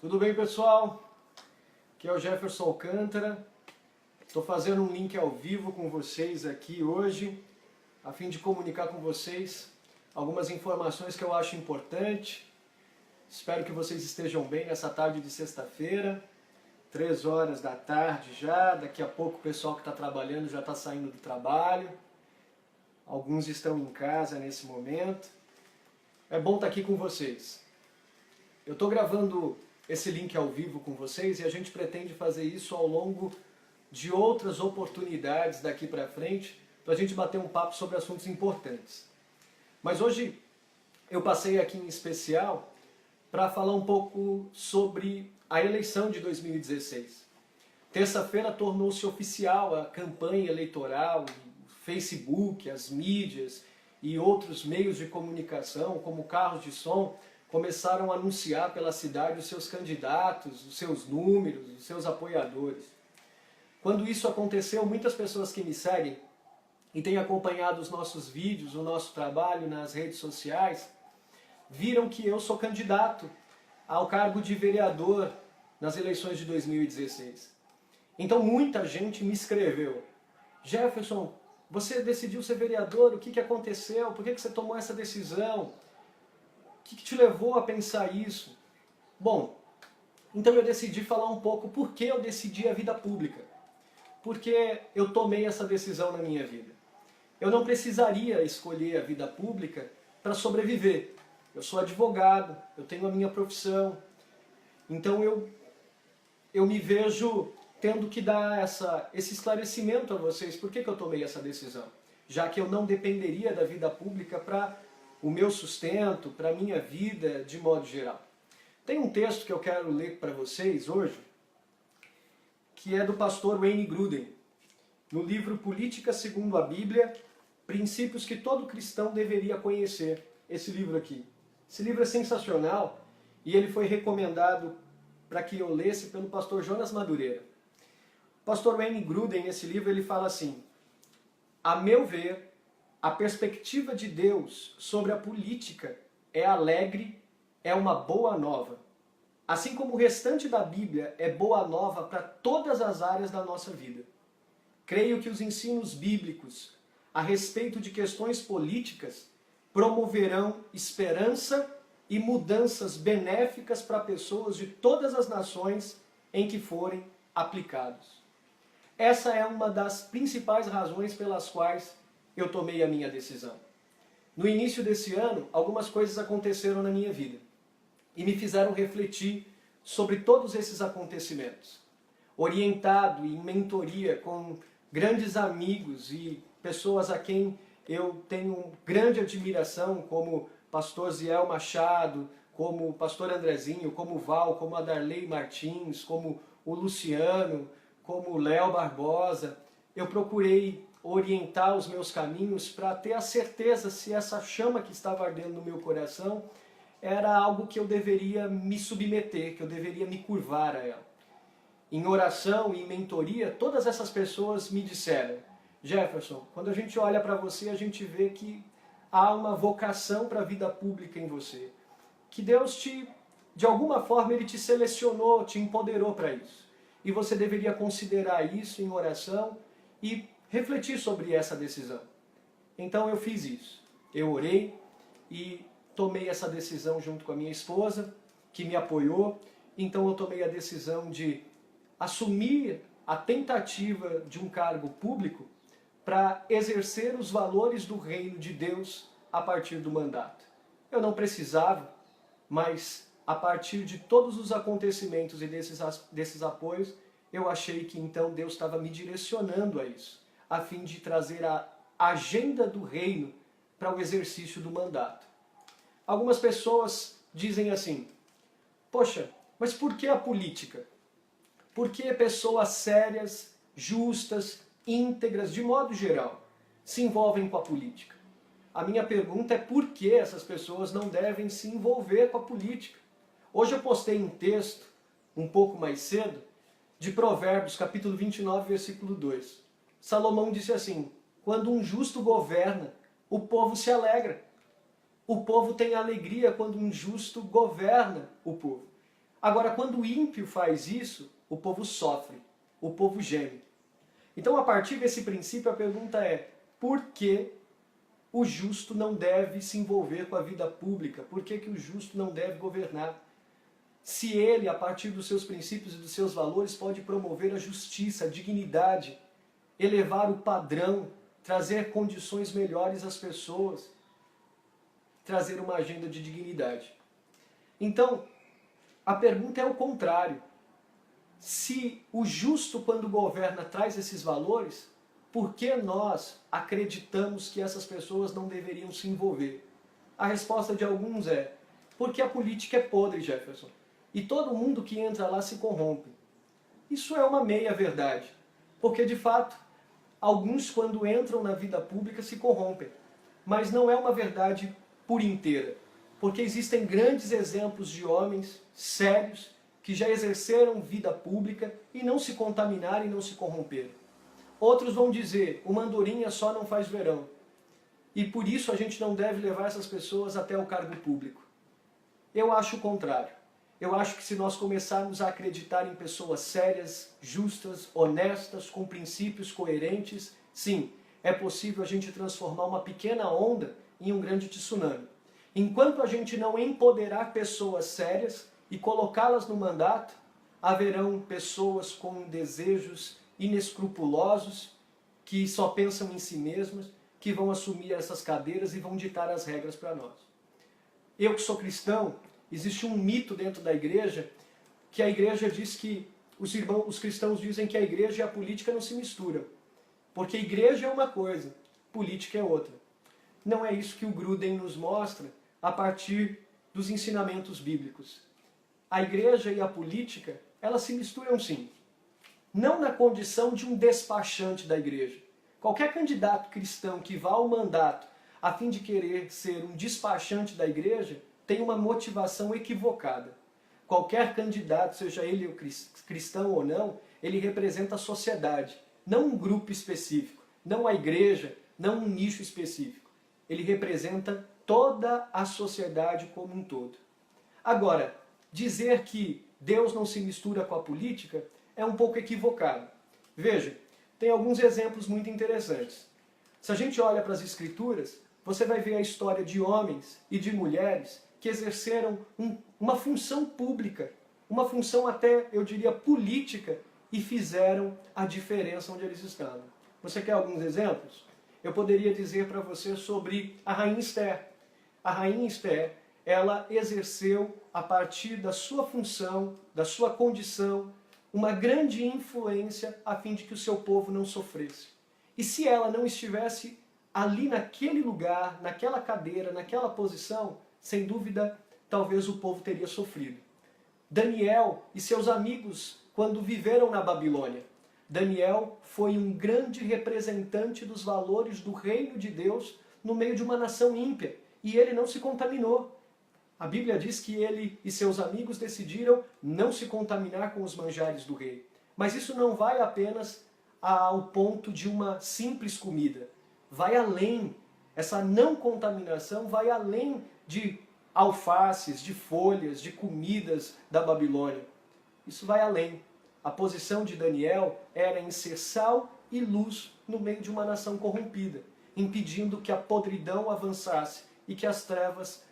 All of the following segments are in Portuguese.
Tudo bem, pessoal? Aqui é o Jefferson Alcântara. Estou fazendo um link ao vivo com vocês aqui hoje, a fim de comunicar com vocês algumas informações que eu acho importante. Espero que vocês estejam bem nessa tarde de sexta-feira, 3 horas da tarde já. Daqui a pouco o pessoal que está trabalhando já está saindo do trabalho. Alguns estão em casa nesse momento. É bom estar aqui com vocês. Eu estou gravando esse link ao vivo com vocês e a gente pretende fazer isso ao longo de outras oportunidades daqui para frente, para a gente bater um papo sobre assuntos importantes. Mas hoje eu passei aqui em especial para falar um pouco sobre a eleição de 2016. Terça-feira tornou-se oficial a campanha eleitoral, o Facebook, as mídias e outros meios de comunicação, como carros de som, começaram a anunciar pela cidade os seus candidatos, os seus números, os seus apoiadores. Quando isso aconteceu, muitas pessoas que me seguem e têm acompanhado os nossos vídeos, o nosso trabalho nas redes sociais, viram que eu sou candidato ao cargo de vereador nas eleições de 2016. Então muita gente me escreveu: Jefferson, você decidiu ser vereador, o que aconteceu? Por que você tomou essa decisão? O que te levou a pensar isso? Bom, então eu decidi falar um pouco por que eu decidi a vida pública. Porque eu tomei essa decisão na minha vida. Eu não precisaria escolher a vida pública para sobreviver. Eu sou advogado, eu tenho a minha profissão. Então eu me vejo tendo que dar esse esclarecimento a vocês. Por que eu tomei essa decisão? Já que eu não dependeria da vida pública para o meu sustento, para a minha vida de modo geral. Tem um texto que eu quero ler para vocês hoje, que é do pastor Wayne Grudem, no livro Política segundo a Bíblia, Princípios que todo cristão deveria conhecer. Esse livro aqui. Esse livro é sensacional e ele foi recomendado para que eu lesse pelo pastor Jonas Madureira. O pastor Wayne Grudem, nesse livro, ele fala assim: a meu ver, a perspectiva de Deus sobre a política é alegre, é uma boa nova. Assim como o restante da Bíblia é boa nova para todas as áreas da nossa vida. Creio que os ensinos bíblicos a respeito de questões políticas promoverão esperança e mudanças benéficas para pessoas de todas as nações em que forem aplicados. Essa é uma das principais razões pelas quais eu tomei a minha decisão. No início desse ano, algumas coisas aconteceram na minha vida e me fizeram refletir sobre todos esses acontecimentos. Orientado em mentoria com grandes amigos e pessoas a quem eu tenho grande admiração, como pastor Ziel Machado, como o pastor Andrezinho, como o Val, como a Darley Martins, como o Luciano, como o Léo Barbosa, eu procurei orientar os meus caminhos para ter a certeza se essa chama que estava ardendo no meu coração era algo que eu deveria me submeter, que eu deveria me curvar a ela. Em oração e em mentoria, todas essas pessoas me disseram: Jefferson, quando a gente olha para você, a gente vê que há uma vocação para a vida pública em você. Que Deus de alguma forma, Ele te selecionou, te empoderou para isso. E você deveria considerar isso em oração e refletir sobre essa decisão. Então eu fiz isso. Eu orei e tomei essa decisão junto com a minha esposa, que me apoiou. Então eu tomei a decisão de assumir a tentativa de um cargo público para exercer os valores do reino de Deus a partir do mandato. Eu não precisava, mas a partir de todos os acontecimentos e desses apoios, eu achei que então Deus estava me direcionando a isso, a fim de trazer a agenda do reino para o exercício do mandato. Algumas pessoas dizem assim: poxa, mas por que a política? Por que pessoas sérias, justas, íntegras, de modo geral, se envolvem com a política? A minha pergunta é: por que essas pessoas não devem se envolver com a política? Hoje eu postei um texto, um pouco mais cedo, de Provérbios, capítulo 29, versículo 2. Salomão disse assim: quando um justo governa, o povo se alegra. O povo tem alegria quando um justo governa o povo. Agora, quando o ímpio faz isso, o povo sofre, o povo geme. Então, a partir desse princípio, a pergunta é: por que o justo não deve se envolver com a vida pública? Por que o justo não deve governar? Se ele, a partir dos seus princípios e dos seus valores, pode promover a justiça, a dignidade, elevar o padrão, trazer condições melhores às pessoas, trazer uma agenda de dignidade. Então, a pergunta é o contrário. Se o justo, quando governa, traz esses valores, por que nós acreditamos que essas pessoas não deveriam se envolver? A resposta de alguns é: porque a política é podre, Jefferson, e todo mundo que entra lá se corrompe. Isso é uma meia-verdade, porque de fato, alguns quando entram na vida pública se corrompem, mas não é uma verdade por inteira, porque existem grandes exemplos de homens sérios que já exerceram vida pública e não se contaminaram e não se corromperam. Outros vão dizer: uma andorinha só não faz verão, e por isso a gente não deve levar essas pessoas até o cargo público. Eu acho o contrário. Eu acho que se nós começarmos a acreditar em pessoas sérias, justas, honestas, com princípios coerentes, sim, é possível a gente transformar uma pequena onda em um grande tsunami. Enquanto a gente não empoderar pessoas sérias e colocá-las no mandato, haverão pessoas com desejos inescrupulosos, que só pensam em si mesmas, que vão assumir essas cadeiras e vão ditar as regras para nós. Eu que sou cristão, existe um mito dentro da igreja, que a igreja diz que, os cristãos dizem que a igreja e a política não se misturam. Porque igreja é uma coisa, política é outra. Não é isso que o Gruden nos mostra a partir dos ensinamentos bíblicos. A igreja e a política, elas se misturam sim. Não na condição de um despachante da igreja. Qualquer candidato cristão que vá ao mandato a fim de querer ser um despachante da igreja, tem uma motivação equivocada. Qualquer candidato, seja ele cristão ou não, ele representa a sociedade, não um grupo específico, não a igreja, não um nicho específico. Ele representa toda a sociedade como um todo. Agora, dizer que Deus não se mistura com a política é um pouco equivocado. Veja, tem alguns exemplos muito interessantes. Se a gente olha para as Escrituras, você vai ver a história de homens e de mulheres que exerceram uma função pública, uma função até, eu diria, política, e fizeram a diferença onde eles estavam. Você quer alguns exemplos? Eu poderia dizer para você sobre a Rainha Esther. A Rainha Esther, ela exerceu, a partir da sua função, da sua condição, uma grande influência a fim de que o seu povo não sofresse. E se ela não estivesse ali naquele lugar, naquela cadeira, naquela posição, sem dúvida, talvez o povo teria sofrido. Daniel e seus amigos, quando viveram na Babilônia, Daniel foi um grande representante dos valores do reino de Deus no meio de uma nação ímpia, e ele não se contaminou. A Bíblia diz que ele e seus amigos decidiram não se contaminar com os manjares do rei. Mas isso não vai apenas ao ponto de uma simples comida. Vai além. Essa não contaminação vai além de alfaces, de folhas, de comidas da Babilônia. Isso vai além. A posição de Daniel era em ser sal e luz no meio de uma nação corrompida, impedindo que a podridão avançasse e que as trevas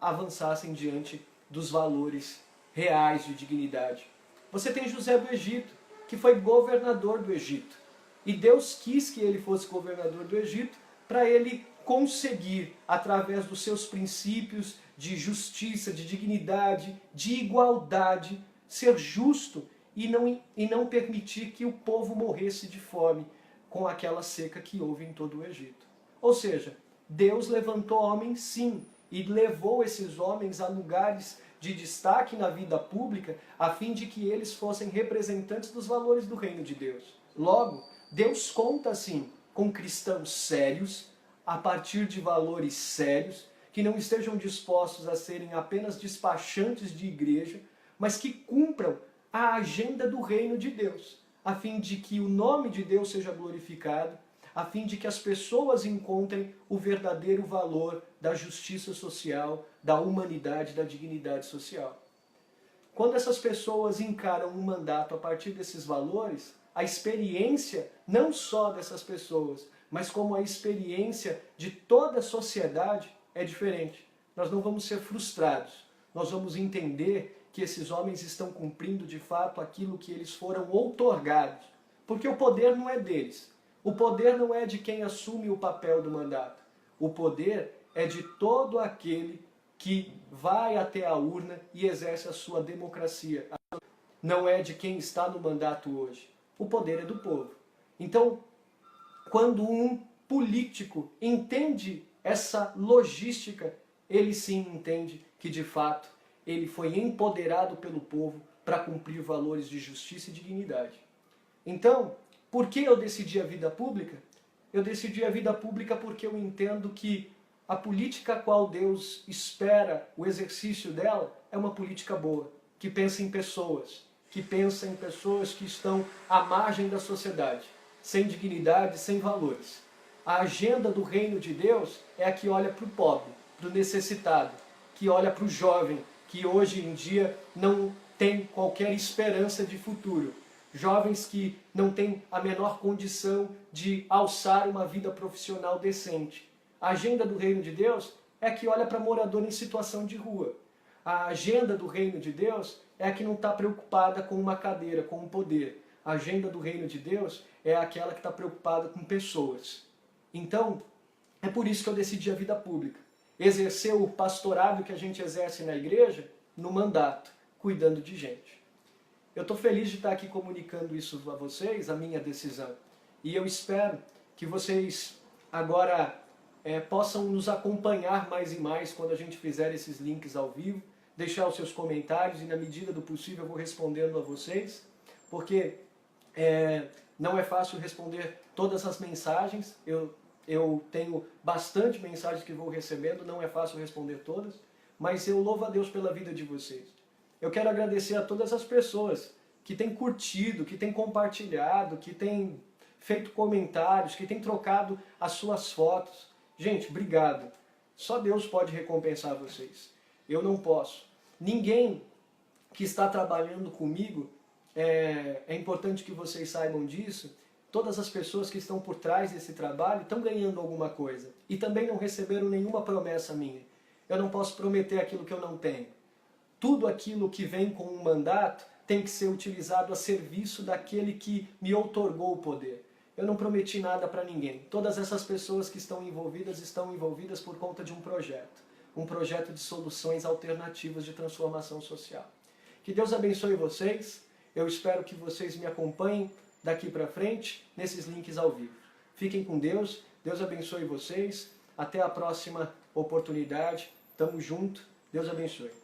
avançassem diante dos valores reais de dignidade. Você tem José do Egito, que foi governador do Egito. E Deus quis que ele fosse governador do Egito para ele conseguir, através dos seus princípios de justiça, de dignidade, de igualdade, ser justo e não permitir que o povo morresse de fome com aquela seca que houve em todo o Egito. Ou seja, Deus levantou homens sim, e levou esses homens a lugares de destaque na vida pública, a fim de que eles fossem representantes dos valores do reino de Deus. Logo, Deus conta assim com cristãos sérios, a partir de valores sérios, que não estejam dispostos a serem apenas despachantes de igreja, mas que cumpram a agenda do reino de Deus, a fim de que o nome de Deus seja glorificado, a fim de que as pessoas encontrem o verdadeiro valor da justiça social, da humanidade, da dignidade social. quando essas pessoas encaram um mandato a partir desses valores, a experiência não só dessas pessoas, mas como a experiência de toda a sociedade é diferente. Nós não vamos ser frustrados, nós vamos entender que esses homens estão cumprindo de fato aquilo que eles foram outorgados. Porque o poder não é deles. O poder não é de quem assume o papel do mandato. O poder é de todo aquele que vai até a urna e exerce a sua democracia. Não é de quem está no mandato hoje. O poder é do povo. Então, quando um político entende essa logística, ele sim entende que, de fato, ele foi empoderado pelo povo para cumprir valores de justiça e dignidade. Então, por que eu decidi a vida pública? Eu decidi a vida pública porque eu entendo que a política a qual Deus espera o exercício dela é uma política boa, que pensa em pessoas, que estão à margem da sociedade, sem dignidade, sem valores. A agenda do reino de Deus é a que olha para o pobre, para o necessitado, que olha para o jovem, que hoje em dia não tem qualquer esperança de futuro. Jovens que não têm a menor condição de alçar uma vida profissional decente. A agenda do reino de Deus é a que olha para morador em situação de rua. A agenda do reino de Deus é a que não está preocupada com uma cadeira, com um poder. A agenda do reino de Deus é aquela que está preocupada com pessoas. Então, é por isso que eu decidi a vida pública. Exercer o pastorado que a gente exerce na igreja no mandato, cuidando de gente. Eu estou feliz de estar aqui comunicando isso a vocês, a minha decisão. E eu espero que vocês agora possam nos acompanhar mais e mais quando a gente fizer esses links ao vivo, deixar os seus comentários e na medida do possível eu vou respondendo a vocês, porque não é fácil responder todas as mensagens, eu tenho bastante mensagens que vou recebendo, não é fácil responder todas, mas eu louvo a Deus pela vida de vocês. Eu quero agradecer a todas as pessoas que têm curtido, que têm compartilhado, que têm feito comentários, que têm trocado as suas fotos. Gente, obrigado. Só Deus pode recompensar vocês. Eu não posso. Ninguém que está trabalhando comigo, é importante que vocês saibam disso, todas as pessoas que estão por trás desse trabalho estão ganhando alguma coisa. E também não receberam nenhuma promessa minha. Eu não posso prometer aquilo que eu não tenho. Tudo aquilo que vem com um mandato tem que ser utilizado a serviço daquele que me outorgou o poder. Eu não prometi nada para ninguém. Todas essas pessoas que estão envolvidas por conta de um projeto de soluções alternativas de transformação social. Que Deus abençoe vocês. Eu espero que vocês me acompanhem daqui para frente nesses links ao vivo. Fiquem com Deus. Deus abençoe vocês. Até a próxima oportunidade. Tamo junto. Deus abençoe.